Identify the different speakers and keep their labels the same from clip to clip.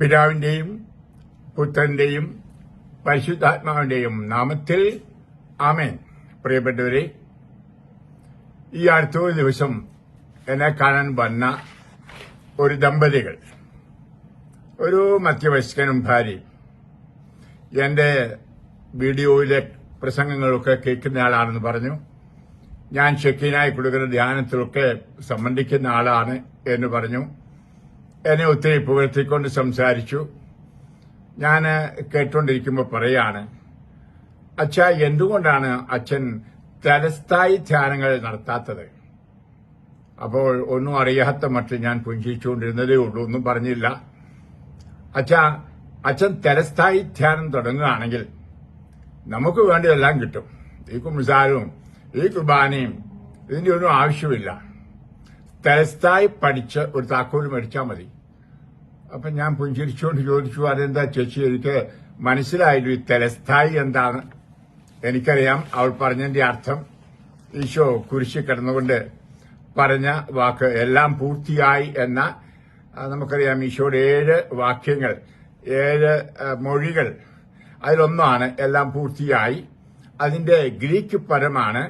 Speaker 1: പിതാവിന്റെയും പുത്രന്റെയും പരിശുദ്ധാത്മാവിന്റെയും നാമത്തിൽ ആമേൻ. പ്രിയപ്പെട്ടവരെ, ഈ അടുത്ത ദിവസം എന്നെ കാണാൻ വന്ന ഒരു ദമ്പതികൾ, ഒരു മധ്യവയസ്കനും ഭാര്യയും, എന്റെ വീഡിയോയിലെ പ്രസംഗങ്ങളൊക്കെ കേൾക്കുന്ന ആളാണെന്ന് പറഞ്ഞു. ഞാൻ ഷെക്കീനായി കൊടുക്കുന്ന ധ്യാനത്തിലൊക്കെ സംബന്ധിക്കുന്ന ആളാണ് എന്ന് പറഞ്ഞു. എന്നെ ഒത്തിരി പുകഴ്ത്തിക്കൊണ്ട് സംസാരിച്ചു. ഞാൻ കേട്ടുകൊണ്ടിരിക്കുമ്പോൾ പറയാണ്, അച്ഛാ, എന്തുകൊണ്ടാണ് അച്ഛൻ തലസ്ഥായി ധ്യാനങ്ങൾ നടത്താത്തത്? അപ്പോൾ ഒന്നും അറിയാത്ത മട്ടിൽ ഞാൻ പുഞ്ചിച്ചുകൊണ്ടിരുന്നതേ ഉള്ളൂ, ഒന്നും പറഞ്ഞില്ല. അച്ഛാ, അച്ഛൻ തലസ്ഥായി ധ്യാനം തുടങ്ങുകയാണെങ്കിൽ നമുക്ക് വേണ്ടതെല്ലാം കിട്ടും. ഈ കുംസാരവും ഈ കുർബാനയും ഇതിന്റെ ഒന്നും ആവശ്യമില്ല. തലസ്ഥായി പഠിച്ച് ഒരു താക്കോൽ മേടിച്ചാൽ മതി. അപ്പൊ ഞാൻ പുഞ്ചിരിച്ചുകൊണ്ട് ചോദിച്ചു, അതെന്താ ചേച്ചി, എനിക്ക് മനസ്സിലായില്ല, ഈ തലസ്ഥായി എന്താണ്? എനിക്കറിയാം അവൾ പറഞ്ഞതിന്റെ അർത്ഥം. ഈശോ കുരിശിൽ കിടന്നുകൊണ്ട് പറഞ്ഞ വാക്ക് എല്ലാം പൂർത്തിയായി എന്ന, നമുക്കറിയാം ഈശോയുടെ 7 വാക്യങ്ങൾ, 7 മൊഴികൾ, അതിലൊന്നാണ് എല്ലാം പൂർത്തിയായി. അതിന്റെ ഗ്രീക്ക് പദമാണ്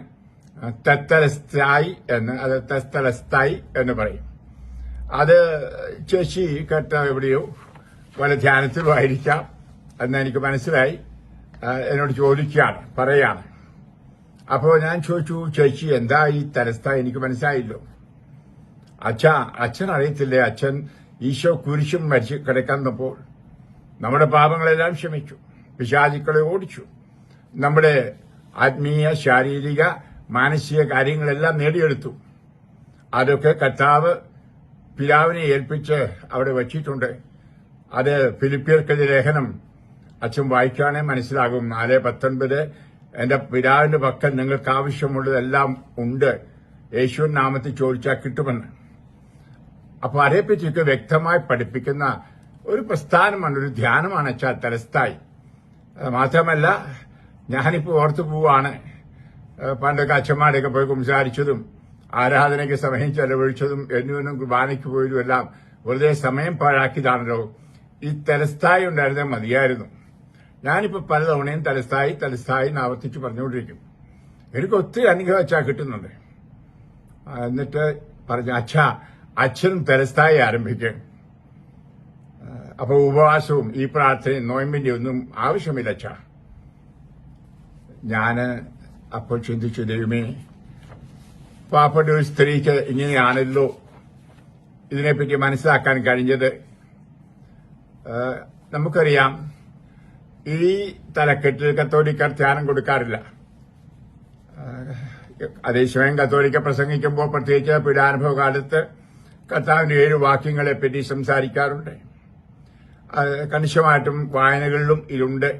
Speaker 1: തെത്തലസ്തായി എന്ന്, അത് തെസ്തലസ്തായി എന്ന് പറയും. അത് ചേച്ചി കേട്ട എവിടെയോ വല്ല ധ്യാനത്തിലും ആയിരിക്കാം എന്ന് എനിക്ക് മനസ്സിലായി. എന്നോട് ചോദിക്കുകയാണ്, പറയാണ്. അപ്പോൾ ഞാൻ ചോദിച്ചു, ചേച്ചി എന്താ ഈ തലസ്ഥായി? എനിക്ക് മനസ്സിലായില്ലോ. അച്ഛൻ അറിയത്തില്ലേ, അച്ഛൻ ഈശോ കുരിശും മരിച്ച് കിടക്കുന്നപ്പോൾ നമ്മുടെ പാപങ്ങളെല്ലാം ക്ഷമിച്ചു, പിശാചുക്കളെ ഓടിച്ചു, നമ്മുടെ ആത്മീയ, ശാരീരിക, മാനസിക കാര്യങ്ങളെല്ലാം നേടിയെടുത്തു. അതൊക്കെ കർത്താവ് പിതാവിനെ ഏൽപ്പിച്ച് അവിടെ വച്ചിട്ടുണ്ട്. അത് ഫിലിപ്പിയർക്കെതിരെ ലേഖനം അച്ഛൻ വായിക്കുകയാണെ മനസ്സിലാകും. 4:19, എന്റെ പിതാവിന്റെ പക്കൽ നിങ്ങൾക്ക് ആവശ്യമുള്ളതെല്ലാം ഉണ്ട്, യേശുവിൻ നാമത്തിൽ ചോദിച്ചാൽ കിട്ടുമെന്ന്. അപ്പൊ അതേപ്പറ്റിയൊക്കെ വ്യക്തമായി പഠിപ്പിക്കുന്ന ഒരു പ്രസ്ഥാനമാണ്, ഒരു ധ്യാനമാണ് അച്ഛാ തലസ്ഥായി. മാത്രമല്ല, ഞാനിപ്പോ ഓർത്തു പോവാണ്, പണ്ടൊക്കെ അച്ഛന്മാരെയൊക്കെ പോയി സംസാരിച്ചതും ആരാധനയ്ക്ക് സമയം ചെലവഴിച്ചതും എന്നിവനും കുർബാനയ്ക്ക് പോയതും എല്ലാം വെറുതെ സമയം പാഴാക്കിയതാണല്ലോ. ഈ തലസ്ഥായി ഉണ്ടായിരുന്നാൽ മതിയായിരുന്നു. ഞാനിപ്പോ പലതവണയും തലസ്ഥായി ആവർത്തിച്ച് പറഞ്ഞുകൊണ്ടിരിക്കും. എനിക്ക് ഒത്തിരി അനുഗ്രഹം അച്ഛാ കിട്ടുന്നുണ്ട്. എന്നിട്ട് പറഞ്ഞ, അച്ഛനും തലസ്ഥായി ആരംഭിക്കും. അപ്പൊ ഉപവാസവും ഈ പ്രാർത്ഥനയും നോയമ്പിന്റെ ഒന്നും ആവശ്യമില്ല അച്ഛാ. ഞാന് അപ്പോൾ ചിന്തിച്ചു, ദൈവമേ, പാവപ്പെട്ട ഒരു സ്ത്രീക്ക് ഇങ്ങനെയാണല്ലോ ഇതിനെപ്പറ്റി മനസ്സിലാക്കാൻ കഴിഞ്ഞത്. നമുക്കറിയാം, ഈ തലക്കെട്ടിൽ കത്തോലിക്കർ ധ്യാനം കൊടുക്കാറില്ല. അതേസമയം കത്തോലിക്ക പ്രസംഗിക്കുമ്പോൾ പ്രത്യേകിച്ച് പീഡാനുഭവ കാലത്ത് കർത്താവിന്റെ 7 വാക്യങ്ങളെപ്പറ്റി സംസാരിക്കാറുണ്ട്. കണിശമായിട്ടും വായനകളിലും ഇതുണ്ട്.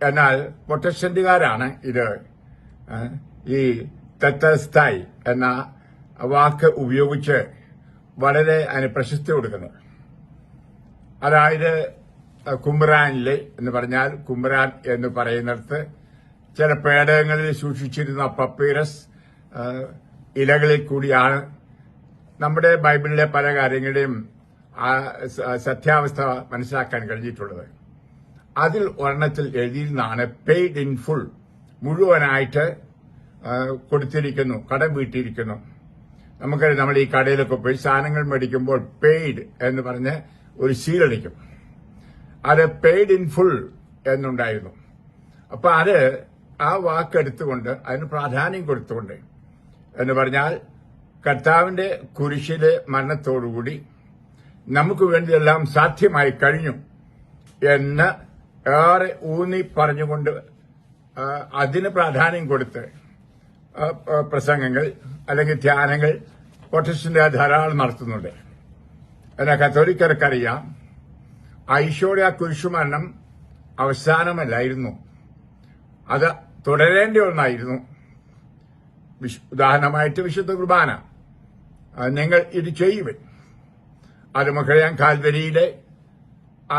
Speaker 1: എന്നാൽ പ്രൊട്ടസ്റ്റന്റുകാരാണ് ഇത് ഈ തെത്തലസ്തായി എന്ന വാക്ക് ഉപയോഗിച്ച് വളരെ അതിന് പ്രശസ്തി കൊടുക്കുന്നത്. അതായത് കുംബ്രാനിലെ എന്ന് പറഞ്ഞാൽ, കുംബ്രാൻ എന്ന് പറയുന്നിടത്ത് ചില പേടകങ്ങളിൽ സൂക്ഷിച്ചിരുന്ന പപ്പീറസ് ഇലകളിൽ കൂടിയാണ് നമ്മുടെ ബൈബിളിലെ പല കാര്യങ്ങളുടെയും സത്യാവസ്ഥ മനസ്സിലാക്കാൻ കഴിഞ്ഞിട്ടുള്ളത്. അതിൽ ഒരെണ്ണത്തിൽ എഴുതിയിരുന്നാണ് പെയ്ഡ് ഇൻ ഫുൾ, മുഴുവനായിട്ട് കൊടുത്തിരിക്കുന്നു, കടം വീട്ടിയിരിക്കുന്നു. നമുക്കറിയാം, നമ്മൾ ഈ കടയിലൊക്കെ പോയി സാധനങ്ങൾ മേടിക്കുമ്പോൾ പെയ്ഡ് എന്ന് പറഞ്ഞ് ഒരു സീലടിക്കും. അത് പെയ്ഡ് ഇൻ ഫുൾ എന്നുണ്ടായിരുന്നു. അപ്പൊ അത് ആ വാക്കെടുത്തുകൊണ്ട് അതിന് പ്രാധാന്യം കൊടുത്തുകൊണ്ട് എന്ന് പറഞ്ഞാൽ, കർത്താവിന്റെ കുരിശിലെ മരണത്തോടുകൂടി നമുക്ക് വേണ്ടിയെല്ലാം സാധ്യമായി കഴിഞ്ഞു എന്ന് ഏറെ ഊന്നി പറഞ്ഞുകൊണ്ട് അതിന് പ്രാധാന്യം കൊടുത്ത് പ്രസംഗങ്ങൾ അല്ലെങ്കിൽ ധ്യാനങ്ങൾ പ്രൊട്ടസ്റ്റന്റ് ധാരാളം നടത്തുന്നുണ്ട്. എന്നാൽ കത്തോലിക്കർക്കറിയാം, ഈശോയുടെ ആ കുരിശുമരണം അവസാനമല്ലായിരുന്നു, അത് തുടരേണ്ട ഒന്നായിരുന്നു. ഉദാഹരണമായിട്ട് വിശുദ്ധ കുർബാന, നിങ്ങൾ ഇത് ചെയ്യുവൻ. അത് നമുക്കറിയാം, കാൽവരിയിലെ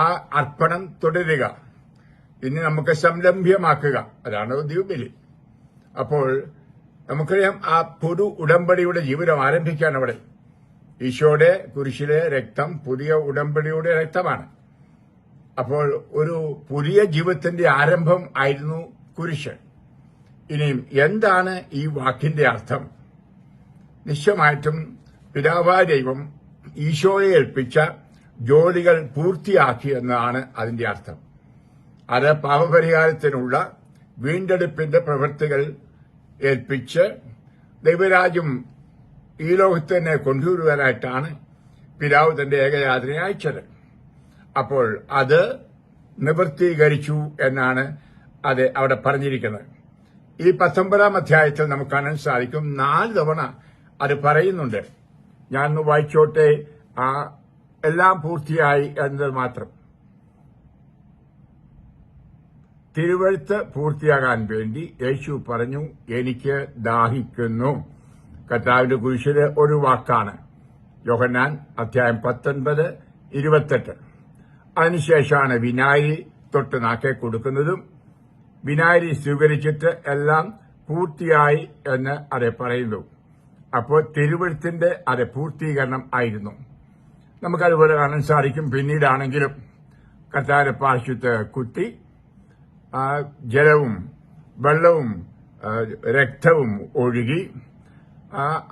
Speaker 1: ആ അർപ്പണം തുടരുക, ഇനി നമുക്ക് സംരംഭ്യമാക്കുക, അതാണ് ദ്വീപിൽ. അപ്പോൾ നമുക്കറിയാം, ആ പുതു ഉടമ്പടിയുടെ ജീവിതം ആരംഭിക്കാൻ അവിടെ ഈശോയുടെ കുരിശിലെ രക്തം പുതിയ ഉടമ്പടിയുടെ രക്തമാണ്. അപ്പോൾ ഒരു പുതിയ ജീവിതത്തിന്റെ ആരംഭം ആയിരുന്നു കുരിശ്. ഇനിയും എന്താണ് ഈ വാക്കിന്റെ അർത്ഥം? നിശ്ചയമായിട്ടും പിതാവായ ദൈവം ഈശോയെ ഏൽപ്പിച്ച ജോലികൾ പൂർത്തിയാക്കി എന്നാണ് അതിന്റെ അർത്ഥം. അത് പാപപരിഹാരത്തിനുള്ള വീണ്ടെടുപ്പിന്റെ പ്രവൃത്തികൾ ഏൽപ്പിച്ച് ദൈവരാജ്യം ഈ ലോകത്ത് തന്നെ കൊണ്ടുവരുവാനായിട്ടാണ് പിതാവ് തന്റെ ഏകജാതനെ അയച്ചത്. അപ്പോൾ അത് നിവൃത്തീകരിച്ചു എന്നാണ് അത് അവിടെ പറഞ്ഞിരിക്കുന്നത്. ഈ 19-ാം അധ്യായത്തിൽ നമുക്ക് കാണാൻ സാധിക്കും 4 തവണ അത് പറയുന്നുണ്ട്. ഞാൻ ഒന്ന് വായിച്ചോട്ടെ. എല്ലാം പൂർത്തിയായി എന്നത് മാത്രം. തിരുവെഴുത്ത് പൂർത്തിയാകാൻ വേണ്ടി യേശു പറഞ്ഞു, എനിക്ക് ദാഹിക്കുന്നു. കർത്താവിന്റെ കുരിശിലെ ഒരു വാക്കാണ്. യോഹന്നാൻ അധ്യായം 19:28. അതിനുശേഷമാണ് വിനായിരി തൊട്ട് നാക്കെ കൊടുക്കുന്നതും വിനായിരി സ്വീകരിച്ചിട്ട് എല്ലാം പൂർത്തിയായി എന്ന് അത് പറയുന്നു. അപ്പോൾ തിരുവെഴുത്തിന്റെ അത് പൂർത്തീകരണം ആയിരുന്നു. നമുക്കതുപോലെ കാണാൻ സാധിക്കും. പിന്നീടാണെങ്കിലും കർത്താവിന്റെ പാർശ്വത്ത് കുത്തി ജലവും വെള്ളവും രക്തവും ഒഴുകി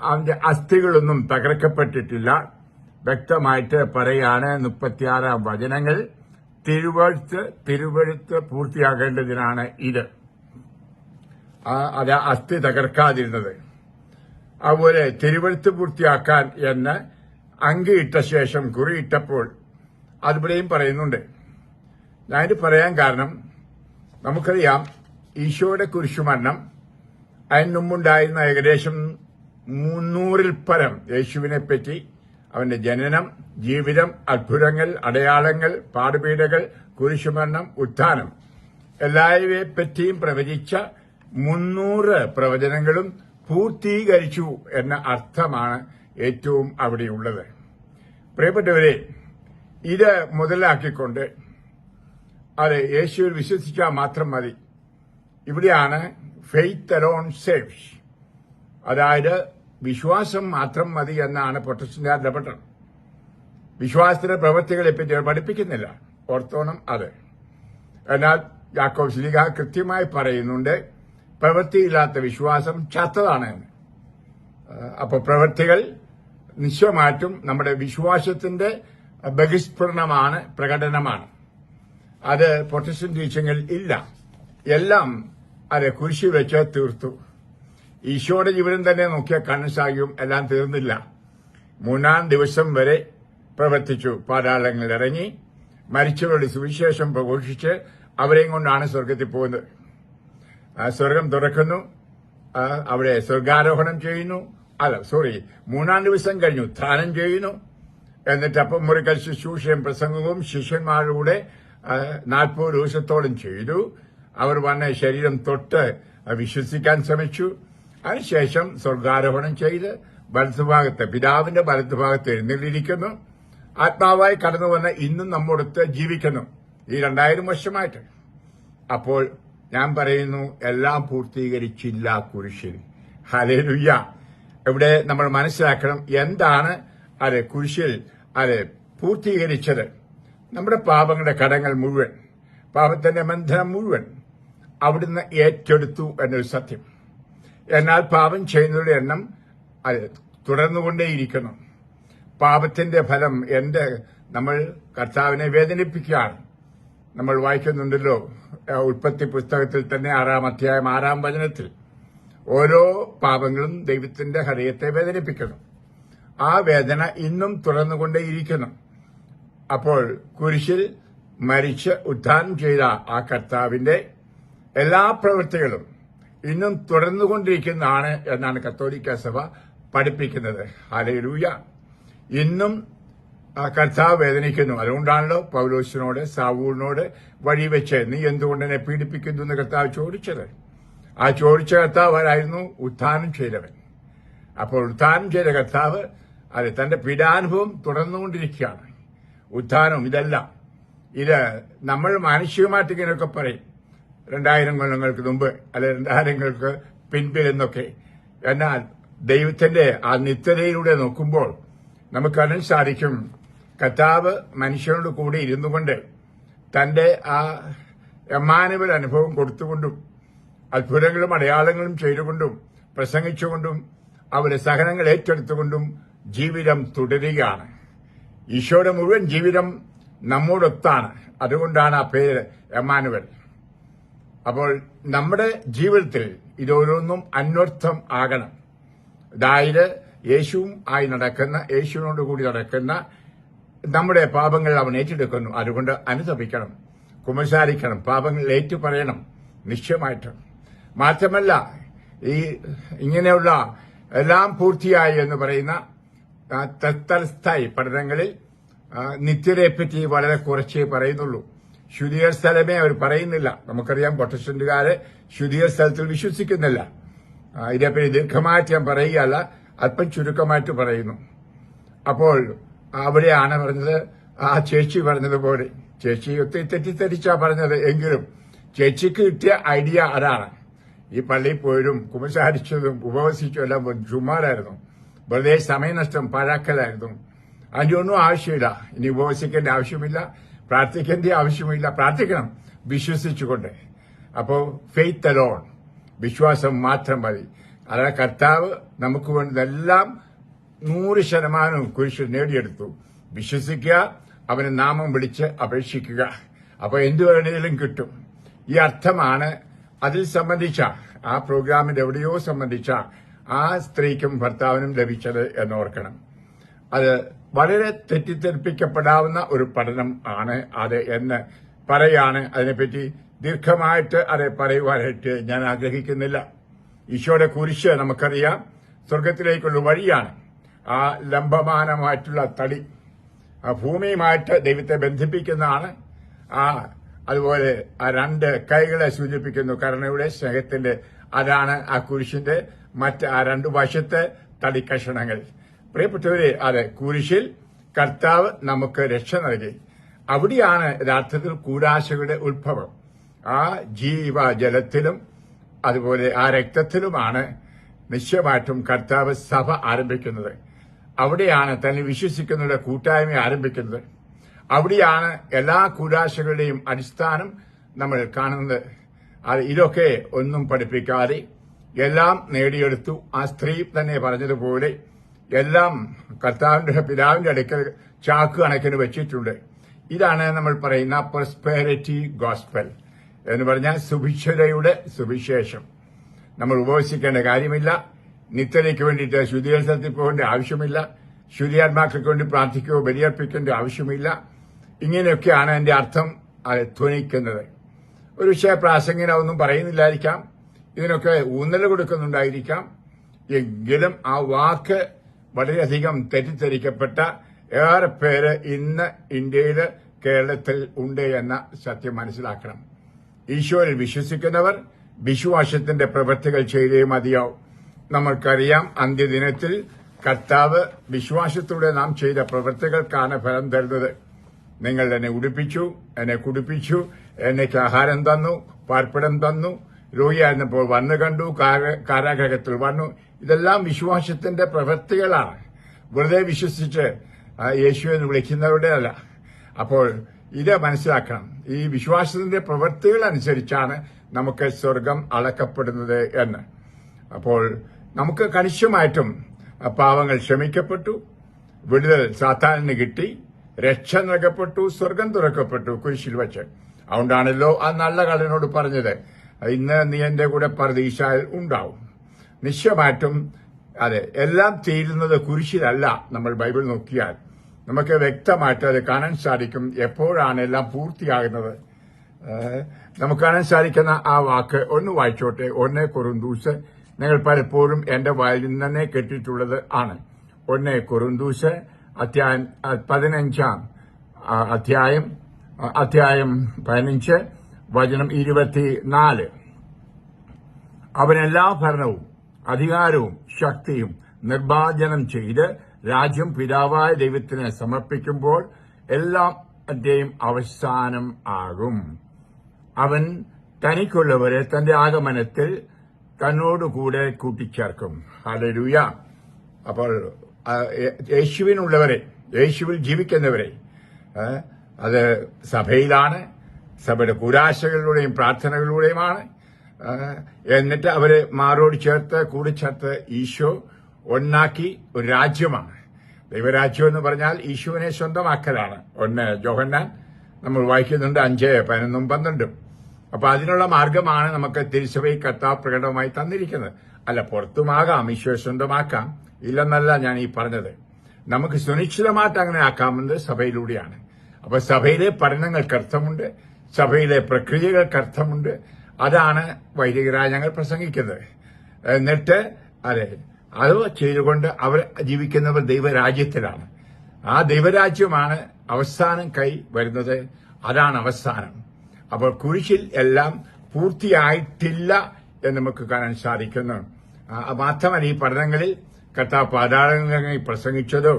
Speaker 1: അവന്റെ അസ്ഥികളൊന്നും തകർക്കപ്പെട്ടിട്ടില്ല. വ്യക്തമായിട്ട് പറയാണ് 36 വചനങ്ങൾ. തിരുവെഴുത്ത് പൂർത്തിയാകേണ്ടതിനാണ് ഇത്. അത് അസ്ഥി തകർക്കാതിരുന്നത്. അതുപോലെ തിരുവെഴുത്ത് പൂർത്തിയാക്കാൻ എന്ന് അങ്കിയിട്ട ശേഷം കുറിയിട്ടപ്പോൾ അതിവിടെയും പറയുന്നുണ്ട്. ഞാനിത് പറയാൻ കാരണം, നമുക്കറിയാം ഈശോയുടെ കുരിശുമരണം അതിന് മുമ്പുണ്ടായിരുന്ന ഏകദേശം 300-ൽ പരം യേശുവിനെപ്പറ്റി, അവന്റെ ജനനം, ജീവിതം, അത്ഭുതങ്ങൾ, അടയാളങ്ങൾ, പാടുപീഠകൾ, കുരിശുമരണം, ഉത്ഥാനം എല്ലാവരെപ്പറ്റിയും പ്രവചിച്ച 300 പ്രവചനങ്ങളും പൂർത്തീകരിച്ചു എന്ന അർത്ഥമാണ് ഏറ്റവും അവിടെയുള്ളത്. പ്രിയപ്പെട്ടവരെ, ഇത് മുതലാക്കിക്കൊണ്ട് അത് യേശുവിൽ വിശ്വസിച്ചാൽ മാത്രം മതി. ഇവിടെയാണ് ഫെയ്ത്ത് അലോൺ സേവ്സ്, അതായത് വിശ്വാസം മാത്രം മതി എന്നാണ് പ്രൊട്ടസ്റ്റന്റുകാരുടെ നിലപാട്. വിശ്വാസത്തിന്റെ പ്രവൃത്തികളെ പറ്റി അവർ പഠിപ്പിക്കുന്നില്ല. ഓർത്തോണം അത്. എന്നാൽ യാക്കോബ് ശ്ലീഹ കൃത്യമായി പറയുന്നുണ്ട്, പ്രവൃത്തിയില്ലാത്ത വിശ്വാസം ചത്തതാണ് എന്ന്. അപ്പോൾ പ്രവൃത്തികൾ നിശ്ചയമായിട്ടും നമ്മുടെ വിശ്വാസത്തിന്റെ ബഹിസ്ഫുരണമാണ്, പ്രകടനമാണ്. അത് പ്രൊട്ടസ്റ്റന്റ് ടീച്ചിങ്ങിൽ ഇല്ല. എല്ലാം അത് കുരിശിൽ വെച്ച് തീർത്തു. ഈശോയുടെ ജീവിതം തന്നെ നോക്കിയാൽ കാണാൻ സാധിക്കും, എല്ലാം തീർന്നില്ല. 3-ാം ദിവസം വരെ പ്രവർത്തിച്ചു. പാതാളങ്ങളിൽ ഇറങ്ങി മരിച്ചവരുടെ സുവിശേഷം പ്രഘോഷിച്ച് അവരെയും കൊണ്ടാണ് സ്വർഗത്തിൽ പോകുന്നത്. സ്വർഗം തുറക്കുന്നു, അവിടെ സ്വർഗാരോഹണം ചെയ്യുന്നു. 3-ാം ദിവസം കഴിഞ്ഞു ഉത്ഥാനം ചെയ്യുന്നു. എന്നിട്ട് അപ്പം മുറിക്കൽ ശുശ്രൂഷയും പ്രസംഗവും ശിഷ്യന്മാരുടെ 40 ദിവസത്തോളം ചെയ്തു. അവർ വന്ന ശരീരം തൊട്ട് വിശ്വസിക്കാൻ ശ്രമിച്ചു. അതിനുശേഷം സ്വർഗാരോഹണം ചെയ്ത് വലത്തുഭാഗത്ത്, പിതാവിന്റെ വലത്തുഭാഗത്ത് എഴുന്നള്ളിയിരിക്കുന്നു. ആത്മാവായി കടന്നു വന്ന് ഇന്നും നമ്മോടൊത്ത് ജീവിക്കുന്നു, ഈ 2000 വർഷമായിട്ട്. അപ്പോൾ ഞാൻ പറയുന്നു, എല്ലാം പൂർത്തീകരിച്ചില്ല കുരിശിൽ. ഹല്ലേലൂയ. ഇവിടെ നമ്മൾ മനസ്സിലാക്കണം, എന്താണ് അത് കുരിശിൽ അത് പൂർത്തീകരിച്ചത്. നമ്മുടെ പാപങ്ങളുടെ കടങ്ങൾ മുഴുവൻ, പാപത്തിന്റെ ബന്ധനം മുഴുവൻ അവിടുന്ന് ഏറ്റെടുത്തു എന്നൊരു സത്യം. എന്നാൽ പാപം ചെയ്യുന്നവരുടെ എണ്ണം അത് തുടർന്നുകൊണ്ടേയിരിക്കണം. പാപത്തിന്റെ ഫലം നമ്മൾ കർത്താവിനെ വേദനിപ്പിക്കുകയാണ്. നമ്മൾ വായിക്കുന്നുണ്ടല്ലോ ഉൽപ്പത്തി പുസ്തകത്തിൽ തന്നെ 6-ാം അധ്യായം 6-ാം വചനത്തിൽ, ഓരോ പാപങ്ങളും ദൈവത്തിന്റെ ഹൃദയത്തെ വേദനിപ്പിക്കുന്നു. ആ വേദന ഇന്നും തുടർന്നുകൊണ്ടേയിരിക്കുന്നു. അപ്പോൾ കുരിശിൽ മരിച്ച് ഉത്ഥാനം ചെയ്ത ആ കർത്താവിന്റെ എല്ലാ പ്രവൃത്തികളും ഇന്നും തുടർന്നുകൊണ്ടിരിക്കുന്നതാണ് എന്നാണ് കത്തോലിക്ക സഭ പഠിപ്പിക്കുന്നത്. ഹല്ലേലൂയ. ഇന്നും കർത്താവ് വേദനിക്കുന്നു. അതുകൊണ്ടാണല്ലോ പൗലോസിനോട്, സാവൂളിനോട് വഴിവെച്ച് നീ എന്തുകൊണ്ട് എന്നെ പീഡിപ്പിക്കുന്നു എന്ന് കർത്താവ് ചോദിച്ചത്. ആ ചോദിച്ച കർത്താവ് ആരായിരുന്നു? ഉത്ഥാനം ചെയ്തവൻ. അപ്പോൾ ഉത്ഥാനം ചെയ്ത കർത്താവ് അത് തന്റെ പീഡാനുഭവം തുടർന്നുകൊണ്ടിരിക്കുകയാണ്. ഉത്ഥാനം ഇതെല്ലാം ഇത് നമ്മൾ മാനുഷികമായിട്ട് ഇങ്ങനെയൊക്കെ പറയും, 2000 കൊല്ലങ്ങൾക്ക് മുമ്പ് അല്ലെ 2000 പിൻപിൽ എന്നൊക്കെ. എന്നാൽ ദൈവത്തിന്റെ ആ നിത്യതയിലൂടെ നോക്കുമ്പോൾ നമുക്കറിയാൻ സാധിക്കും, കർത്താവ് മനുഷ്യനോട് കൂടി ഇരുന്നു കൊണ്ട് തന്റെ ആ എമ്മാനുവൽ അനുഭവം കൊടുത്തുകൊണ്ടും അത്ഭുതങ്ങളും അടയാളങ്ങളും ചെയ്തുകൊണ്ടും പ്രസംഗിച്ചുകൊണ്ടും അവരുടെ സഹനങ്ങൾ ഏറ്റെടുത്തുകൊണ്ടും ജീവിതം തുടരുകയാണ്. ഈശോയുടെ മുഴുവൻ ജീവിതം നമ്മോടൊത്താണ്. അതുകൊണ്ടാണ് ആ പേര് എമ്മാനുവൽ. അപ്പോൾ നമ്മുടെ ജീവിതത്തിൽ ഇതോരോന്നും അന്വർത്ഥം ആകണം. അതായത് യേശുവും ആയി നടക്കുന്ന, യേശുവിനോട് കൂടി നടക്കുന്ന നമ്മുടെ പാപങ്ങൾ അവൻ ഏറ്റെടുക്കുന്നു. അതുകൊണ്ട് അനുതപിക്കണം, കുമ്പസാരിക്കണം, പാപങ്ങൾ ഏറ്റുപറയണം നിശ്ചയമായിട്ടും. മാത്രമല്ല, ഈ ഇങ്ങനെയുള്ള എല്ലാം പൂർത്തിയായി എന്ന് പറയുന്ന തൽസ്ഥായി പഠനങ്ങളിൽ നിത്യതയെപ്പറ്റി വളരെ കുറച്ചേ പറയുന്നുള്ളൂ. ശുദ്ധീയ സ്ഥലമേ അവർ പറയുന്നില്ല. നമുക്കറിയാം, പ്രൊട്ടസ്റ്റന്റുകാര് ശുദ്ധീയ സ്ഥലത്തിൽ വിശ്വസിക്കുന്നില്ല. ഇതേപ്പറ്റി ദീർഘമായിട്ട് ഞാൻ പറയുകയല്ല, അല്പം ചുരുക്കമായിട്ട് പറയുന്നു. അപ്പോൾ അവിടെയാണ് പറഞ്ഞത്, ആ ചേച്ചി പറഞ്ഞതുപോലെ, ചേച്ചി ഒത്തിരി തെറ്റിദ്ധരിച്ചാ പറഞ്ഞത്, എങ്കിലും ചേച്ചിക്ക് കിട്ടിയ ഐഡിയ അതാണ്. ഈ പള്ളിയിൽ പോയതും കുമ്പസാരിച്ചതും ഉപവസിച്ചും എല്ലാം ചുമ്മാരായിരുന്നു, വെറുതെ സമയനഷ്ടം, പാഴാക്കലായിരുന്നു. അതിന്റെ ഒന്നും ആവശ്യമില്ല. ഇനി ഉപവസിക്കേണ്ട ആവശ്യമില്ല, പ്രാർത്ഥിക്കേണ്ട ആവശ്യമില്ല. പ്രാർത്ഥിക്കണം വിശ്വസിച്ചുകൊണ്ട്. അപ്പോ ഫെയ്ത്ത് അലോൺ, വിശ്വാസം മാത്രം മതി. അതായത് കർത്താവ് നമുക്ക് വേണ്ടതെല്ലാം 100% കുരിശിൽ നേടിയെടുത്തു. വിശ്വസിക്കുക, അവന് നാമം വിളിച്ച് അപേക്ഷിക്കുക, അപ്പൊ എന്തു വേണേലും കിട്ടും. ഈ അർത്ഥമാണ് അതിൽ സംബന്ധിച്ച ആ പ്രോഗ്രാമിന്റെ എവിടെയോ സംബന്ധിച്ച ആ സ്ത്രീക്കും ഭർത്താവിനും ലഭിച്ചത് എന്നോർക്കണം. അത് വളരെ തെറ്റിദ്ധരിപ്പിക്കപ്പെടാവുന്ന ഒരു പഠനം ആണ് അത് എന്ന് പറയാണ്. അതിനെപ്പറ്റി ദീർഘമായിട്ട് അത് പറയുവാനായിട്ട് ഞാൻ ആഗ്രഹിക്കുന്നില്ല. ഈശോയുടെ കുരിശ് നമുക്കറിയാം സ്വർഗത്തിലേക്കുള്ള വഴിയാണ്. ആ ലംബമാനമായിട്ടുള്ള തടി ആ ഭൂമിയുമായിട്ട് ദൈവത്തെ ബന്ധിപ്പിക്കുന്നതാണ്. അതുപോലെ ആ രണ്ട് കൈകളെ സൂചിപ്പിക്കുന്നു, കരുണയുടെ, സ്നേഹത്തിന്റെ. അതാണ് ആ കുരിശിന്റെ ആ രണ്ടു വശത്തെ തടിക്കഷണങ്ങൾ. പ്രിയപ്പെട്ടവരെ, അതെ, കുരിശിൽ കർത്താവ് നമുക്ക് രക്ഷ നൽകി. അവിടെയാണ് യഥാർത്ഥത്തിൽ കൂടാശകളുടെ ഉത്ഭവം. ആ ജീവജലത്തിലും അതുപോലെ ആ രക്തത്തിലുമാണ് നിശ്ചയമായിട്ടും കർത്താവ് സഭ ആരംഭിക്കുന്നത്. അവിടെയാണ് തന്നെ വിശ്വസിക്കുന്നവരുടെ കൂട്ടായ്മ ആരംഭിക്കുന്നത്. അവിടെയാണ് എല്ലാ കൂടാശകളുടെയും അടിസ്ഥാനം നമ്മൾ കാണുന്നത്. ഇതൊക്കെ ഒന്നും പഠിപ്പിക്കാതെ എല്ലാം നേടിയെടുത്തു. ആ സ്ത്രീ തന്നെ പറഞ്ഞതുപോലെ എല്ലാം കർത്താവിന്റെ പിതാവിന്റെ അടുക്കൽ ചാക്ക് കണക്കിന് വെച്ചിട്ടുണ്ട്. ഇതാണ് നമ്മൾ പറയുന്ന പ്രോസ്പെരിറ്റി ഗോസ്പൽ എന്ന് പറഞ്ഞാൽ സുഭിക്ഷതയുടെ സുവിശേഷം. നമ്മൾ ഉപവസിക്കേണ്ട കാര്യമില്ല, നിത്യതയ്ക്ക് വേണ്ടിയിട്ട് ശുദ്ധീകരണത്തിൽ പോകേണ്ട ആവശ്യമില്ല, ശുദ്ധിയാത്മാക്കൾക്ക് വേണ്ടി പ്രാർത്ഥിക്കുകയോ ബലിയർപ്പിക്കേണ്ട ആവശ്യമില്ല. ഇങ്ങനെയൊക്കെയാണ് എന്റെ അർത്ഥം ധ്വനിക്കുന്നത്. ഒരു വിഷയ പ്രാസംഗികനൊന്നും പറയുന്നില്ലായിരിക്കാം, ഇതിനൊക്കെ ഊന്നൽ കൊടുക്കുന്നുണ്ടായിരിക്കാം. എങ്കിലും ആ വാക്ക് വളരെയധികം തെറ്റിദ്ധരിക്കപ്പെട്ട ഏറെ പേര് ഇന്ന് ഇന്ത്യയില്, കേരളത്തിൽ ഉണ്ട് എന്ന സത്യം മനസ്സിലാക്കണം. ഈശോയിൽ വിശ്വസിക്കുന്നവർ വിശ്വാസത്തിന്റെ പ്രവൃത്തികൾ ചെയ്തേ മതിയാവും. നമ്മൾക്കറിയാം, അന്ത്യദിനത്തിൽ കർത്താവ് വിശ്വാസത്തോടെ നാം ചെയ്ത പ്രവൃത്തികൾക്കാണ് ഫലം തരുന്നത്. നിങ്ങൾ എന്നെ ഉടുപ്പിച്ചു, എന്നെ കുടിപ്പിച്ചു, എനിക്ക് ആഹാരം തന്നു, പാർപ്പിടം തന്നു, രോഗിയായിരുന്നപ്പോൾ വന്നു കണ്ടു, കാരാഗ്രഹത്തിൽ വന്നു. ഇതെല്ലാം വിശ്വാസത്തിന്റെ പ്രവൃത്തികളാണ്. വെറുതെ വിശ്വസിച്ച് യേശുവിനെ വിളിക്കുന്നവരുടെ അല്ല. അപ്പോൾ ഇത് മനസ്സിലാക്കണം. ഈ വിശ്വാസത്തിന്റെ പ്രവൃത്തികൾ അനുസരിച്ചാണ് നമുക്ക് സ്വർഗം അളക്കപ്പെടുന്നത് എന്ന്. അപ്പോൾ നമുക്ക് കണിശമായിട്ടും പാവങ്ങൾ ക്ഷമിക്കപ്പെട്ടു, വിടുതൽ സാത്താനിന് കിട്ടി, രക്ഷ നൽകപ്പെട്ടു, സ്വർഗം തുറക്കപ്പെട്ടു കുരിശിൽ വച്ച്. അതുകൊണ്ടാണല്ലോ ആ നല്ല കള്ളനോട് പറഞ്ഞത്, ഇന്ന് നീ എന്റെ കൂടെ പർദീസായിൽ ഉണ്ടാവും. നിശ്ചയമായിട്ടും അതെ, എല്ലാം തീരുന്നത് കുരിശിലല്ല. നമ്മൾ ബൈബിൾ നോക്കിയാൽ നമുക്ക് വ്യക്തമായിട്ട് അത് കാണാൻ സാധിക്കും, എപ്പോഴാണ് എല്ലാം പൂർത്തിയാകുന്നത്. നമുക്ക് കാണാൻ സാധിക്കുന്ന ആ വാക്ക് ഒന്ന് വായിച്ചോട്ടെ. 1 കൊറിന്തോസ് നിങ്ങൾ പലപ്പോഴും എന്റെ വായിൽ നിന്ന് തന്നെ കേട്ടിട്ടുള്ളത് ആണ്. 1 കൊറിന്തോസ് അധ്യായം 15 വചനം 24. അവനെല്ലാ ഭരണവും അധികാരവും ശക്തിയും നിർമ്മാർജ്ജനം ചെയ്ത് രാജ്യം പിതാവായ ദൈവത്തിന് സമർപ്പിക്കുമ്പോൾ എല്ലാത്തിന്റെയും അവസാനം ആകും. അവൻ തനിക്കുള്ളവരെ തന്റെ ആഗമനത്തിൽ തന്നോടുകൂടെ കൂട്ടിച്ചേർക്കും. ഹല്ലേലൂയ. അപ്പോൾ യേശുവിനുള്ളവരെ, യേശുവിൽ ജീവിക്കുന്നവരെ, അത് സഭയിലാണ്, സഭയുടെ കൂരാശകളിലൂടെയും പ്രാർത്ഥനകളിലൂടെയുമാണ്. എന്നിട്ട് അവരെ മാറോട് ചേർത്ത് കൂടിച്ചേർത്ത് ഈശോ ഒന്നാക്കി ഒരു രാജ്യമാണ്. ദൈവരാജ്യം എന്ന് പറഞ്ഞാൽ ഈശോവിനെ സ്വന്തമാക്കലാണ്. 1 യോഹന്നാൻ നമ്മൾ വായിക്കുന്നുണ്ട് 5, 11, 12. അപ്പൊ അതിനുള്ള മാർഗമാണ് നമുക്ക് തിരുസഭയിൽ കർത്താവ് പ്രകടമായി തന്നിരിക്കുന്നത്. അല്ല, പുറത്തുമാകാം, ഈശോയെ സ്വന്തമാക്കാം, ഇല്ലെന്നല്ല ഞാൻ ഈ പറഞ്ഞത്. നമുക്ക് സുനിശ്ചിതമായിട്ട് അങ്ങനെ ആക്കാമെന്നത് സഭയിലൂടെയാണ്. അപ്പൊ സഭയിലെ പഠനങ്ങൾക്ക് അർത്ഥമുണ്ട്, സഭയിലെ പ്രക്രിയകൾക്ക് അർത്ഥമുണ്ട്. അതാണ് വൈദികരായ ഞങ്ങൾ പ്രസംഗിക്കുന്നത്. എന്നിട്ട് അത് ചെയ്തുകൊണ്ട് അവർ ജീവിക്കുന്നവർ ദൈവരാജ്യത്തിലാണ്. ആ ദൈവരാജ്യമാണ് അവസാനം കൈ വരുന്നത്. അതാണ് അവസാനം. അപ്പോൾ കുരിശിൽ എല്ലാം പൂർത്തിയായിട്ടില്ല എന്ന് നമുക്ക് കാണാൻ സാധിക്കുന്നു. മാത്രമല്ല, ഈ പഠനങ്ങളിൽ കർത്താവ് പാതാളങ്ങളിൽ പ്രസംഗിച്ചതോ,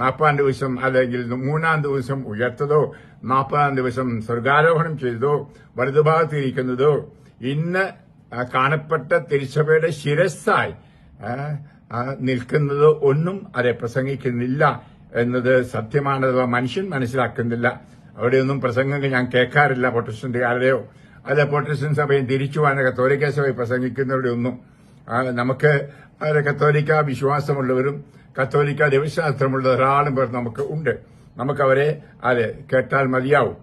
Speaker 1: 40 ദിവസം അല്ലെങ്കിൽ 3-ാം ദിവസം ഉയർത്തതോ, 40-ാം ദിവസം സ്വർഗാരോഹണം ചെയ്തതോ, വലതുഭാഗത്തിരിക്കുന്നതോ, ഇന്ന് കാണപ്പെട്ട തിരുസഭയുടെ ശിരസ്സായി നിൽക്കുന്നതോ ഒന്നും അതെ പ്രസംഗിക്കുന്നില്ല എന്നത് സത്യമാണ്. മനുഷ്യൻ മനസ്സിലാക്കുന്നില്ല. അവിടെയൊന്നും പ്രസംഗങ്ങൾ ഞാൻ കേൾക്കാറില്ല, പ്രൊട്ടസ്റ്റന്റുകാരുടെയോ അല്ല പ്രൊട്ടസ്റ്റന്റ് സഭയും തിരിച്ചു വന്ന കത്തോലിക്ക സഭയിൽ പ്രസംഗിക്കുന്നവരുടെ ഒന്നും. നമുക്ക് കത്തോലിക്ക വിശ്വാസമുള്ളവരും കത്തോലിക്ക ദൈവശാസ്ത്രമുള്ള ധാരാളം പേർ നമുക്ക് ഉണ്ട്. നമുക്കവരെ കേട്ടാൽ മതിയാവും.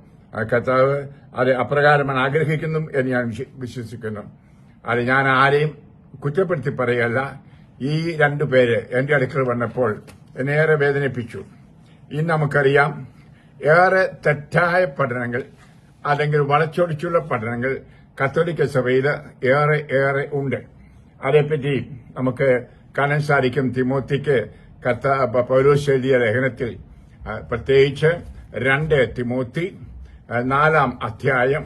Speaker 1: കർത്താവ് അപ്രകാരമാണ് ആഗ്രഹിക്കുന്നു എന്ന് ഞാൻ വിശ്വസിക്കുന്നു. ഞാൻ ആരെയും കുറ്റപ്പെടുത്തി പറയല്ല. ഈ 2 പേര് എന്റെ അടുക്കൽ വന്നപ്പോൾ എന്നെ ഏറെ വേദനിപ്പിച്ചു. ഇന്ന് നമുക്കറിയാം, ഏറെ തെറ്റായ പഠനങ്ങൾ അല്ലെങ്കിൽ വളച്ചൊടിച്ചുള്ള പഠനങ്ങൾ കത്തോലിക്ക സഭയിൽ ഏറെ ഉണ്ട്. അതേപ്പറ്റി നമുക്ക് കാണാൻ സാധിക്കും. തിമോത്തിക്ക് പൗലോസ് എഴുതിയ ലേഖനത്തിൽ, പ്രത്യേകിച്ച് 2 തിമോത്തി 4-ാം അധ്യായം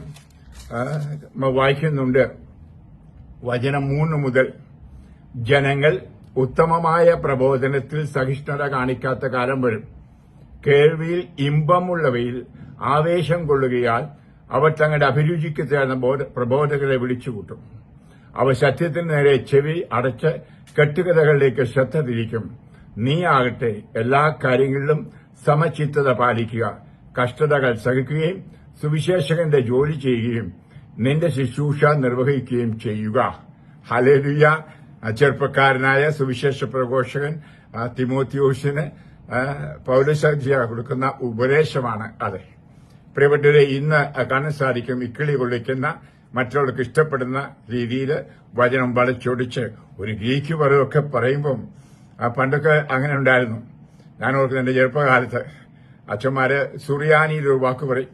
Speaker 1: വായിക്കുന്നുണ്ട്. വചനം 3 മുതൽ, ജനങ്ങൾ ഉത്തമമായ പ്രബോധനത്തിൽ സഹിഷ്ണുത കാണിക്കാത്ത കാലം വരും. കേൾവിയിൽ ഇമ്പമുള്ളവയിൽ ആവേശം കൊള്ളുകയാൽ അവർ തങ്ങളുടെ അഭിരുചിക്ക് ചേർന്ന പ്രബോധകരെ വിളിച്ചുകൂട്ടും. അവർ സത്യത്തിന് നേരെ ചെവി അടച്ച് കെട്ടുകഥകളിലേക്ക് ശ്രദ്ധ തിരിക്കും. നീ ആകട്ടെ എല്ലാ കാര്യങ്ങളിലും സമചിത്തത പാലിക്കുക, കഷ്ടതകൾ സഹിക്കുകയും സുവിശേഷകന്റെ ജോലി ചെയ്യുകയും നിന്റെ ശുശ്രൂഷ നിർവഹിക്കുകയും ചെയ്യുക. ഹല്ലേലൂയ. ചെറുപ്പക്കാരനായ സുവിശേഷ പ്രഘോഷകൻ തിമോത്തിയോസിന് പൗലോസ് കൊടുക്കുന്ന ഉപദേശമാണ് അത്. പ്രിയപ്പെട്ടവരെ, ഇന്ന് കാണാൻ സാധിക്കും, ഇക്കിളി കൊള്ളിക്കുന്ന, മറ്റുള്ളവർക്ക് ഇഷ്ടപ്പെടുന്ന രീതിയിൽ വചനം വളച്ചൊടിച്ച് ഒരു ഗ്രീക്ക് പദമൊക്കെ പറയുമ്പം പണ്ടൊക്കെ അങ്ങനെ ഉണ്ടായിരുന്നു. ഞാൻ ഓർക്കുന്ന എന്റെ ചെറുപ്പകാലത്ത് അച്ഛന്മാര് സുറിയാനിയിലൊരു വാക്ക് പറയും,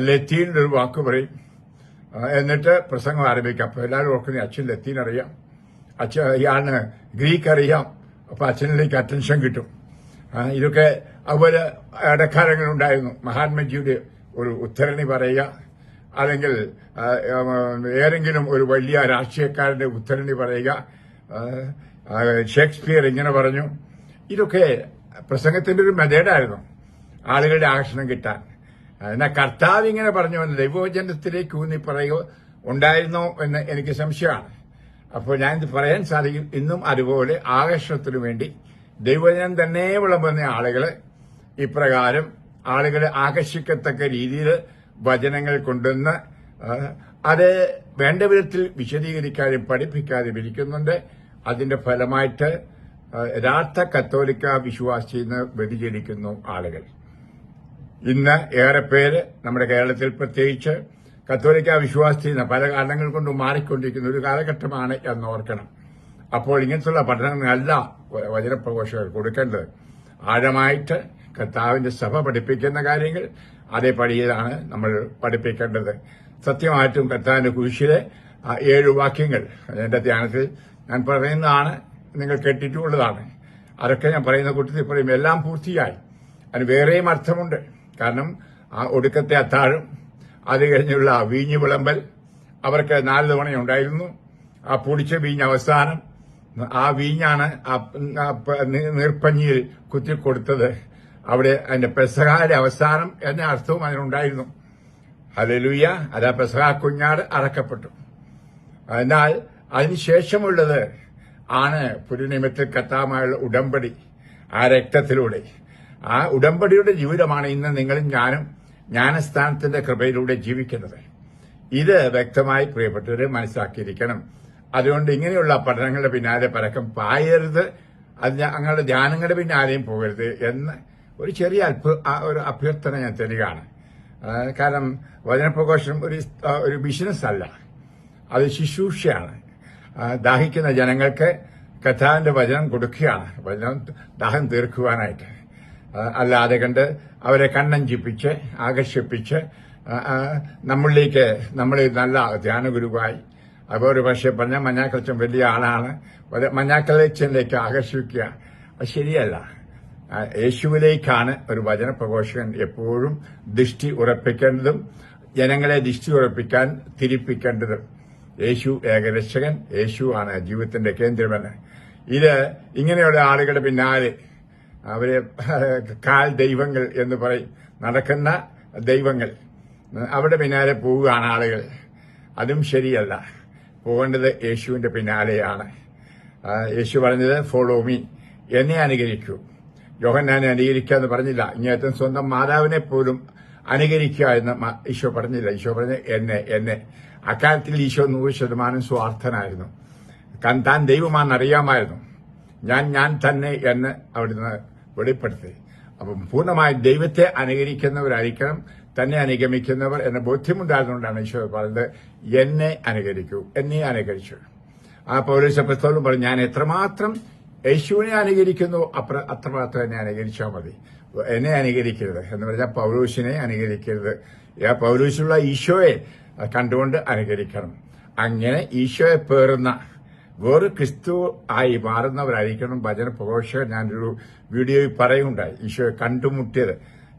Speaker 1: ലത്തീനിലൊരു വാക്ക് പറയും, എന്നിട്ട് പ്രസംഗം ആരംഭിക്കാം. അപ്പൊ എല്ലാവരും ഓർക്കുന്ന അച്ഛൻ ലത്തീൻ അറിയാം, ഇയാളിന് ഗ്രീക്ക് അറിയാം, അപ്പൊ അച്ഛനിലേക്ക് അറ്റൻഷൻ കിട്ടും. ഇതൊക്കെ അതുപോലെ ഇടക്കാലങ്ങളുണ്ടായിരുന്നു. മഹാത്മജിയുടെ ഒരു ഉദ്ധരണി പറയുക, അല്ലെങ്കിൽ ഏതെങ്കിലും ഒരു വലിയ രാഷ്ട്രീയക്കാരന്റെ ഉദ്ധരണി പറയുക, ഷേക്സ്പിയർ ഇങ്ങനെ പറഞ്ഞു. ഇതൊക്കെ പ്രസംഗത്തിന്റെ ഒരു മെത്തേഡായിരുന്നു ആളുകളുടെ ആകർഷണം കിട്ടാൻ. എന്നാൽ കർത്താവ് ഇങ്ങനെ പറഞ്ഞു എന്ന് ദൈവവചനത്തിലേക്ക് ഊന്നി പറയുക ഉണ്ടായിരുന്നോ എന്ന് എനിക്ക് സംശയമാണ്. അപ്പോൾ ഞാൻ ഇത് പറയാൻ സാധിക്കും, ഇന്നും അതുപോലെ ആകർഷണത്തിനു വേണ്ടി ദൈവവചനം തന്നെ വിളമ്പുന്ന ആളുകള് ഇപ്രകാരം ആളുകളെ ആകർഷിക്കത്തക്ക രീതിയിൽ വചനങ്ങൾ കൊണ്ടുവന്ന് അത് വേണ്ട വിധത്തിൽ വിശദീകരിക്കാനും പഠിപ്പിക്കാനും ഇരിക്കുന്നുണ്ട്. അതിന്റെ ഫലമായിട്ട് യഥാർത്ഥ കത്തോലിക്ക വിശ്വാസിയിൽ നിന്ന് വ്യതിചലിക്കുന്നു ആളുകൾ. ഇന്ന് ഏറെ പേര് നമ്മുടെ കേരളത്തിൽ പ്രത്യേകിച്ച് കത്തോലിക്ക വിശ്വാസത്തിൽ നിന്ന് പല കാരണങ്ങൾ കൊണ്ട് മാറിക്കൊണ്ടിരിക്കുന്ന ഒരു കാലഘട്ടമാണ് എന്ന് ഓർക്കണം. അപ്പോൾ ഇങ്ങനത്തുള്ള പഠനങ്ങളല്ല വചനപ്രഘോഷകർ കൊടുക്കേണ്ടത്. ആഴമായിട്ട് കർത്താവിന്റെ സഭ പഠിപ്പിക്കുന്ന കാര്യങ്ങൾ അതേപടിയിലാണ് നമ്മൾ പഠിപ്പിക്കേണ്ടത്. സത്യമായിട്ടും കർത്താവിന്റെ കുരിശിലെ 7 വാക്യങ്ങൾ എന്റെ ധ്യാനത്തിൽ ഞാൻ പറയുന്നതാണ്, നിങ്ങൾ കേട്ടിട്ടുള്ളതാണ്. അതൊക്കെ ഞാൻ പറയുന്ന കൂട്ടത്തിൽ പറയും, എല്ലാം പൂർത്തിയായി. അതിന് വേറെയും അർത്ഥമുണ്ട്. കാരണം ആ ഒടുക്കത്തെ അത്താഴം, അത് കഴിഞ്ഞുള്ള വീഞ്ഞ് വിളമ്പൽ അവർക്ക് 4 തവണയുണ്ടായിരുന്നു. ആ പൊടിച്ച വീഞ്ഞ് അവസാനം, ആ വീഞ്ഞാണ് നീർപ്പഞ്ഞിയിൽ കുത്തിക്കൊടുത്തത്. അവിടെ അതിന്റെ പെസഹായുടെ അവസാനം എന്ന അർത്ഥവും അതിനുണ്ടായിരുന്നു. ഹല്ലേലൂയ. അതാ പെസഹാ കുഞ്ഞാട് അറക്കപ്പെട്ടു. എന്നാൽ അതിനുശേഷമുള്ളത് ആണ് പുതുനിയമത്തിൽ കർത്താവുമായുള്ള ഉടമ്പടി. ആ രക്തത്തിലൂടെ. ആ ഉടമ്പടിയുടെ ജീവിതമാണ് ഇന്ന് നിങ്ങളും ഞാനും ജ്ഞാനസ്ഥാനത്തിന്റെ കൃപയിലൂടെ ജീവിക്കുന്നത്. ഇത് വ്യക്തമായി പ്രിയപ്പെട്ടവരെ മനസ്സിലാക്കിയിരിക്കണം. അതുകൊണ്ട് ഇങ്ങനെയുള്ള പഠനങ്ങളുടെ പിന്നാലെ പരക്കം പായരുത്, അത് ഞങ്ങളുടെ ധ്യാനങ്ങളുടെ പിന്നാലെയും പോകരുത് എന്ന് ഒരു ചെറിയ ഒരു അഭ്യർത്ഥന ഞാൻ തരികയാണ്. കാരണം വചനപ്രഘോഷണം ഒരു ബിസിനസ് അല്ല, അത് ശുശ്രൂഷയാണ്. ദാഹിക്കുന്ന ജനങ്ങൾക്ക് കർത്താവിന്റെ വചനം കൊടുക്കുകയാണ്, വചനം ദാഹം തീർക്കുവാനായിട്ട്. അല്ലാതെ കണ്ട് അവരെ കണ്ണഞ്ചിപ്പിച്ച് ആകർഷിപ്പിച്ച് നമ്മളിലേക്ക് നമ്മൾ നല്ല ധ്യാനഗുരുവായി അപ്പോൾ ഒരു പക്ഷേ പറഞ്ഞാൽ മഞ്ഞാക്കലച്ചൻ വലിയ ആളാണ്, മഞ്ഞാക്കലച്ചനിലേക്ക് ആകർഷിക്കുക, അത് ശരിയല്ല. യേശുവിലേക്കാണ് ഒരു വചന പ്രഘോഷകൻ എപ്പോഴും ദൃഷ്ടി ഉറപ്പിക്കേണ്ടതും ജനങ്ങളെ ദൃഷ്ടി ഉറപ്പിക്കാൻ തിരിപ്പിക്കേണ്ടതും. യേശു ഏകരക്ഷകൻ, യേശു ആണ് ജീവിതത്തിന്റെ കേന്ദ്രമെന്ന്. ഇത് ഇങ്ങനെയുള്ള ആളുകളുടെ പിന്നാലെ അവരെ കാൽ ദൈവങ്ങൾ എന്ന് പറയും, നടക്കുന്ന ദൈവങ്ങൾ, അവിടെ പിന്നാലെ പോവുകയാണ് ആളുകൾ. അതും ശരിയല്ല. പോകേണ്ടത് യേശുവിന്റെ പിന്നാലെയാണ്. യേശു പറഞ്ഞത് ഫോളോ മീ, എന്നെ അനുകരിക്കൂ. യോഹന്നാനെ അനുകരിക്കുക എന്ന് പറഞ്ഞില്ല, ഇങ്ങേറ്റം സ്വന്തം മാതാവിനെ പോലും അനുകരിക്കുക എന്ന് ഈശോ പറഞ്ഞില്ല. ഈശോ പറഞ്ഞ എന്നെ. അക്കാലത്തിൽ ഈശോ 100% സ്വാർത്ഥനായിരുന്നു. താൻ ദൈവമാണെന്നറിയാമായിരുന്നു. ഞാൻ തന്നെ എന്ന് അവിടുന്ന് വെളിപ്പെടുത്തി. അപ്പം പൂർണ്ണമായി ദൈവത്തെ അനുകരിക്കുന്നവരായിരിക്കണം തന്നെ അനുഗമിക്കുന്നവർ എന്ന ബോധ്യമുണ്ടായിരുന്നുകൊണ്ടാണ് ഈശോ പറഞ്ഞത് എന്നെ അനുകരിക്കൂ, എന്നെ അനുകരിച്ചു. ആ പൗലോസ് അപ്പോസ്തലൻ പറഞ്ഞു, ഞാൻ എത്രമാത്രം യേശുവിനെ അനുകരിക്കുന്നു അത്രമാത്രം എന്നെ അനുകരിച്ചാൽ മതി. എന്നെ അനുകരിക്കരുത് എന്ന് പറഞ്ഞാൽ പൗലോസിനെ അനുകരിക്കരുത്. ആ പൗലോസിലുള്ള ഈശോയെ കണ്ടുകൊണ്ട് അനുകരിക്കണം. അങ്ങനെ ഈശോയെ പേറുന്ന വേറെ ക്രിസ്തു ആയി മാറുന്നവരായിരിക്കണം വചന പ്രഘോഷകർ. ഞാനൊരു വീഡിയോയിൽ പറയുണ്ടായി, ഈശോയെ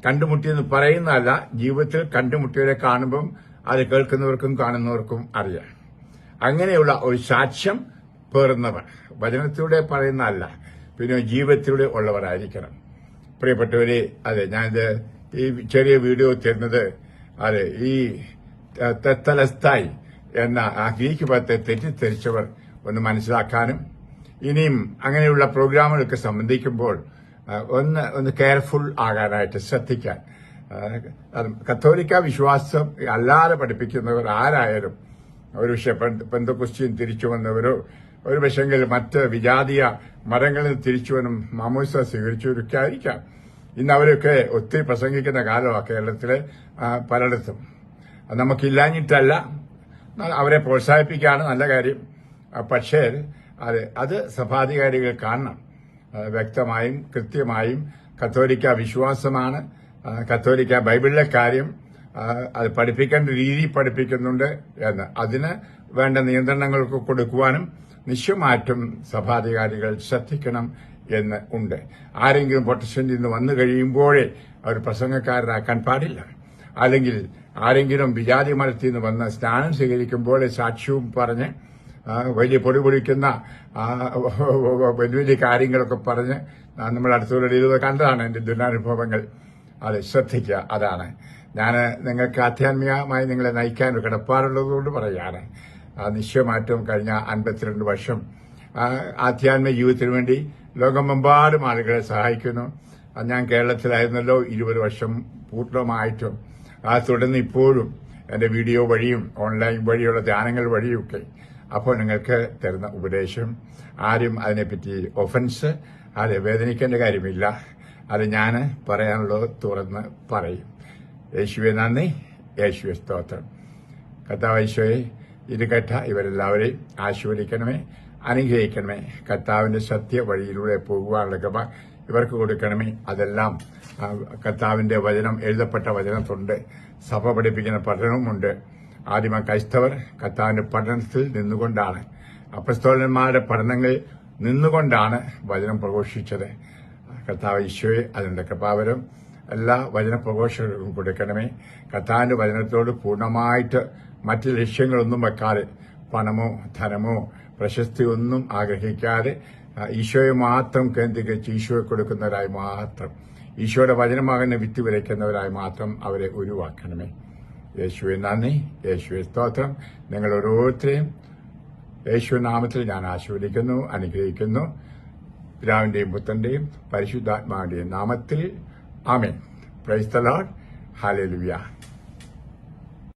Speaker 1: കണ്ടുമുട്ടിയെന്ന് പറയുന്നതല്ല, ജീവിതത്തിൽ കണ്ടുമുട്ടിയവരെ കാണുമ്പം അത് കേൾക്കുന്നവർക്കും കാണുന്നവർക്കും അറിയാം. അങ്ങനെയുള്ള ഒരു സാക്ഷ്യം പേറുന്നവർ, വചനത്തിലൂടെ പറയുന്നതല്ല, പിന്നെ ജീവിതത്തിലൂടെ ഉള്ളവരായിരിക്കണം. പ്രിയപ്പെട്ടവരെ, അതെ ഞാനിത് ഈ ചെറിയ വീഡിയോ തരുന്നത് അതെ ഈ തെത്തലസ്തായി എന്ന ആ ഗ്രീക്ക് പദത്തെ തെറ്റിദ്ധരിച്ചവർ ഒന്ന് മനസ്സിലാക്കാനും ഇനിയും അങ്ങനെയുള്ള പ്രോഗ്രാമുകൾക്ക് സംബന്ധിക്കുമ്പോൾ ഒന്ന് കെയർഫുൾ ആകാനായിട്ട് ശ്രദ്ധിക്കാൻ. കത്തോലിക്ക വിശ്വാസം അല്ലാതെ പഠിപ്പിക്കുന്നവർ ആരായാലും, ഒരു പക്ഷേ പെന്തക്കോസ്ത്യൻ തിരിച്ചു വന്നവരോ ഒരു പക്ഷെങ്കിൽ മറ്റ് വിജാതീയ മതങ്ങളിൽ തിരിച്ചുവനും മാമോസ സ്വീകരിച്ചവരൊക്കെ ആയിരിക്കാം. ഇന്ന് അവരൊക്കെ ഒത്തിരി പ്രസംഗിക്കുന്ന കാലമാണ് കേരളത്തിലെ പലയിടത്തും. നമുക്കില്ലാഞ്ഞിട്ടല്ല, അവരെ പ്രോത്സാഹിപ്പിക്കുകയാണ്, നല്ല കാര്യം. പക്ഷേ അത് സഭാധികാരികൾ കാണണം. വ്യക്തമായും കൃത്യമായും കത്തോലിക്ക വിശ്വാസമാണ്, കത്തോലിക്ക ബൈബിളിലെ കാര്യം, അത് പഠിപ്പിക്കേണ്ട രീതി പഠിപ്പിക്കുന്നുണ്ട് എന്ന് അതിന് വേണ്ട നിയന്ത്രണങ്ങൾക്ക് കൊടുക്കുവാനും നിശ്ചയമായിട്ടും സഭാധികാരികൾ ശ്രദ്ധിക്കണം എന്ന് ഉണ്ട്. ആരെങ്കിലും പ്രൊട്ടസ്റ്റന്റിൽ നിന്ന് വന്നു കഴിയുമ്പോഴേ അവർ പ്രസംഗക്കാരനാക്കാൻ പാടില്ല. അല്ലെങ്കിൽ ആരെങ്കിലും വിജാതി മതത്തിൽ നിന്ന് വന്ന് സ്നാനം സ്വീകരിക്കുമ്പോൾ സാക്ഷ്യവും പറഞ്ഞ് വലിയ പൊടിപൊടിക്കുന്ന വലിയ വലിയ കാര്യങ്ങളൊക്കെ പറഞ്ഞ് നമ്മൾ അടുത്തുള്ള കണ്ടതാണ് എന്റെ ദുരനുഭവങ്ങൾ. അത് ശ്രദ്ധിക്കുക. അതാണ് ഞാൻ നിങ്ങൾക്ക് ആധ്യാത്മികമായി നിങ്ങളെ നയിക്കാൻ ഒരു കിടപ്പാടുള്ളതുകൊണ്ട് പറയുകയാണ്. നിശ്ചയമായിട്ടും കഴിഞ്ഞ 52 വർഷം ആധ്യാത്മിക ജീവിതത്തിന് വേണ്ടി ലോകമെമ്പാടും ആളുകളെ സഹായിക്കുന്നു. ഞാൻ കേരളത്തിലായിരുന്നല്ലോ 20 വർഷം പൂർണ്ണമായിട്ടും. തുടർന്ന് ഇപ്പോഴും എന്റെ വീഡിയോ വഴിയും ഓൺലൈൻ വഴിയുള്ള ധ്യാനങ്ങൾ വഴിയൊക്കെ. അപ്പോൾ നിങ്ങൾക്ക് തരുന്ന ഉപദേശം ആരും അതിനെപ്പറ്റി ഒഫൻസ് വേദനിക്കേണ്ട കാര്യമില്ല. അത് ഞാൻ പറയാനുള്ളത് തുറന്ന് പറയും. യേശുവെ നന്ദി, യേശുവെ സ്തോത്രം. കർത്താവ് യേശുവേ, ഇത് കേട്ട ഇവരെല്ലാവരെയും ആശീർവദിക്കണമേ, അനുഗ്രഹിക്കണമേ. കർത്താവിന്റെ സത്യ വഴിയിലൂടെ പോകുവാനുള്ള കൃപ ഇവർക്ക് കൊടുക്കണമേ. അതെല്ലാം കർത്താവിന്റെ വചനം, എഴുതപ്പെട്ട വചനത്തുണ്ട്, സഭ പഠിപ്പിക്കുന്ന പഠനവുമുണ്ട്. ആദിമ ക്രൈസ്തവർ കർത്താവിന്റെ പഠനത്തിൽ നിന്നുകൊണ്ടാണ്, അപ്പസ്തോലന്മാരുടെ പഠനങ്ങളിൽ നിന്നുകൊണ്ടാണ് വചനം പ്രഘോഷിച്ചത്. കർത്താവ് ഈശോയെ അതിന്റെ കൃപാവരം എല്ലാ വചന പ്രഘോഷകർക്കും കൊടുക്കണമേ. കർത്താവിന്റെ വചനത്തോട് പൂർണ്ണമായിട്ട് മറ്റ് ലക്ഷ്യങ്ങളൊന്നും വെക്കാതെ, പണമോ ധനമോ പ്രശസ്തിയൊന്നും ആഗ്രഹിക്കാതെ ഈശോയെ മാത്രം കേന്ദ്രീകരിച്ച് ഈശോയെ കൊടുക്കുന്നവരായി മാത്രം, ഈശോയുടെ വചനമാകുന്ന വിത്ത് വിതയ്ക്കുന്നവരായി മാത്രം അവരെ ഉരുവാക്കണമേ. യേശുവെ നന്ദി, യേശുവെ സ്തോത്രം. നിങ്ങൾ ഓരോരുത്തരെയും യേശു നാമത്തിൽ ഞാൻ ആശീർവദിക്കുന്നു, അനുഗ്രഹിക്കുന്നു. പിതാവിന്റെയും പുത്രന്റെയും പരിശുദ്ധാത്മാവിന്റെയും നാമത്തിൽ ആമേൻ. Praise the Lord. ഹല്ലേലൂയ.